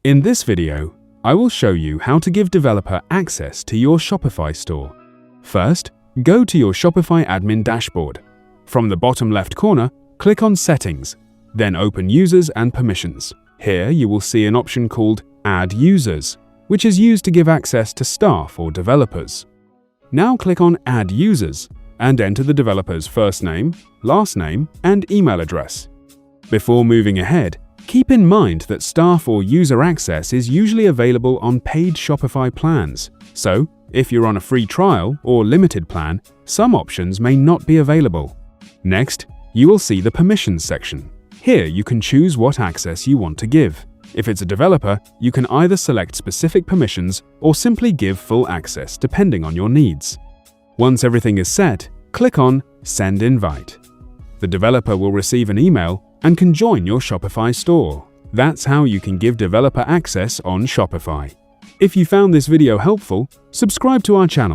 In this video, I will show you how to give developer access to your Shopify store. First, go to your Shopify admin dashboard. From the bottom left corner, click on Settings, then open Users and Permissions. Here you will see an option called Add Users, which is used to give access to staff or developers. Now click on Add Users and enter the developer's first name, last name, and email address. Before moving ahead, keep in mind that staff or user access is usually available on paid Shopify plans. So, if you're on a free trial or limited plan, some options may not be available. Next, you will see the Permissions section. Here you can choose what access you want to give. If it's a developer, you can either select specific permissions or simply give full access depending on your needs. Once everything is set, click on Send Invite. The developer will receive an email and can join your Shopify store. That's how you can give developer access on Shopify. If you found this video helpful, subscribe to our channel.